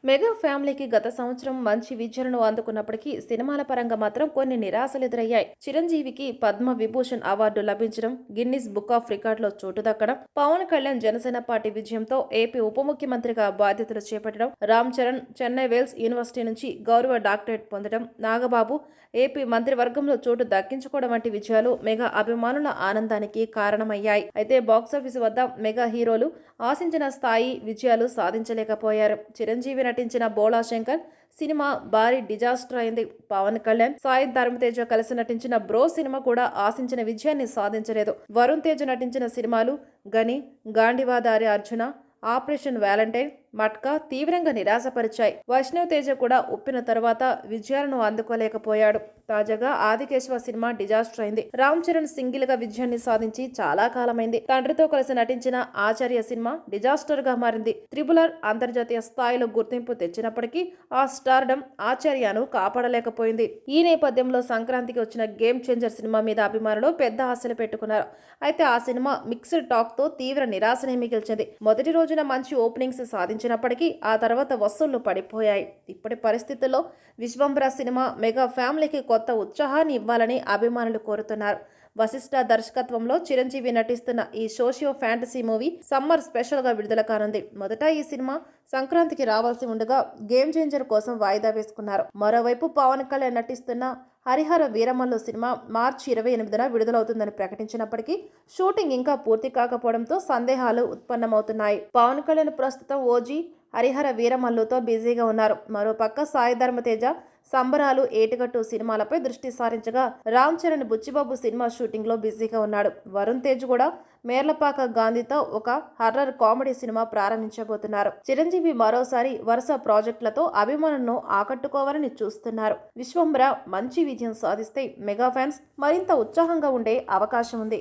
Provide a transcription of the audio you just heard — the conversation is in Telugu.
మెగా ఫ్యామిలీకి గత సంవత్సరం మంచి విజయాలను అందుకున్నప్పటికీ సినిమాల పరంగా మాత్రం కొన్ని నిరాశలు ఎదురయ్యాయి. చిరంజీవికి పద్మ విభూషణ్ అవార్డు లభించడం, గిన్నిస్ బుక్ ఆఫ్ రికార్డులో చోటు దక్కడం, పవన్ కళ్యాణ్ జనసేన పార్టీ విజయంతో ఏపీ ఉప ముఖ్యమంత్రిగా బాధ్యతలు చేపట్టడం, రామ్ చరణ్ చెన్నై వేల్స్ యూనివర్సిటీ నుంచి గౌరవ డాక్టరేట్ పొందడం, నాగబాబు ఏపీ మంత్రివర్గంలో చోటు దక్కించుకోవడం వంటి విజయాలు మెగా అభిమానుల ఆనందానికి కారణమయ్యాయి. అయితే బాక్సాఫీసు వద్ద మెగా హీరోలు ఆశించిన స్థాయి విజయాలు సాధించలేకపోయారు. చిరంజీవి నటించిన బోళా శంకర్ సినిమా భారీ డిజాస్టర్ అయింది. పవన్ కళ్యాణ్, సాయి ధర్మ తేజ కలిసి నటించిన బ్రో సినిమా కూడా ఆశించిన విజయాన్ని సాధించలేదు. వరుణ్ తేజ్ నటించిన సినిమాలు గని, గాండివాదారి అర్జున, ఆపరేషన్ వ్యాలంటైన్, మట్కా తీవ్రంగా నిరాశపరిచాయి. వైష్ణవ్ తేజ కూడా ఉప్పిన తర్వాత విజయాలను అందుకోలేకపోయాడు. తాజాగా ఆదికేశవ సినిమా డిజాస్టర్ అయింది. రామ్ చరణ్ సింగిల్ గా విజయాన్ని సాధించి చాలా కాలమైంది. తండ్రితో కలిసి నటించిన ఆచార్య సినిమా డిజాస్టర్ గా మారింది. త్రిబులర్ అంతర్జాతీయ స్థాయిలో గుర్తింపు తెచ్చినప్పటికీ ఆ స్టార్డమ్ ఆచార్యను కాపాడలేకపోయింది. ఈ నేపథ్యంలో సంక్రాంతికి వచ్చిన గేమ్ చేంజర్ సినిమా మీద అభిమానులు పెద్ద ఆశలు పెట్టుకున్నారు. అయితే ఆ సినిమా మిక్స్డ్ టాక్ తో తీవ్ర నిరాశనే మిగిల్చింది. మొదటి రోజున మంచి ఓపెనింగ్స్ సాధించినప్పటికీ ఆ తర్వాత వసూళ్లు పడిపోయాయి. ఇప్పటి పరిస్థితుల్లో విశ్వంబర సినిమా మెగా ఫ్యామిలీకి కొత్త ఉత్సాహాన్ని ఇవ్వాలని అభిమానులు కోరుతున్నారు. వశిష్ఠ దర్శకత్వంలో చిరంజీవి నటిస్తున్న ఈ socio fantasy movie summer special గా విడుదల కానుంది. మొదట ఈ సినిమా సంక్రాంతికి రావాల్సి ఉండగా గేమ్ చేంజర్ కోసం వాయిదా వేసుకున్నారు. మరోవైపు పవన్ కళ్యాణ్ నటిస్తున్న హరిహర వీరమల్లు సినిమా మార్చి 28న విడుదలవుతుందని ప్రకటించినప్పటికీ షూటింగ్ ఇంకా పూర్తి కాకపోవడంతో సందేహాలు ఉత్పన్నమవుతున్నాయి. పవన్ కళ్యాణ్ ప్రస్తుతం ఓజీ, హరిహర వీరమల్లుతో బిజీగా ఉన్నారు. మరోపక్క సాయి ధర్మ తేజ సంబరాలు, ఏటుగట్టు సినిమాలపై దృష్టి సారించగా రామ్ చరణ్ బుచ్చిబాబు సినిమా షూటింగ్ లో బిజీగా ఉన్నాడు. వరుణ్ తేజ్ కూడా మేర్లపాక గాంధీతో ఒక హర్రర్ కామెడీ సినిమా ప్రారంభించబోతున్నారు. చిరంజీవి మరోసారి వరుస ప్రాజెక్టులతో అభిమానులను ఆకట్టుకోవాలని చూస్తున్నారు. విశ్వంబర మంచి విజయం సాధిస్తే మెగా ఫ్యాన్స్ మరింత ఉత్సాహంగా ఉండే అవకాశం ఉంది.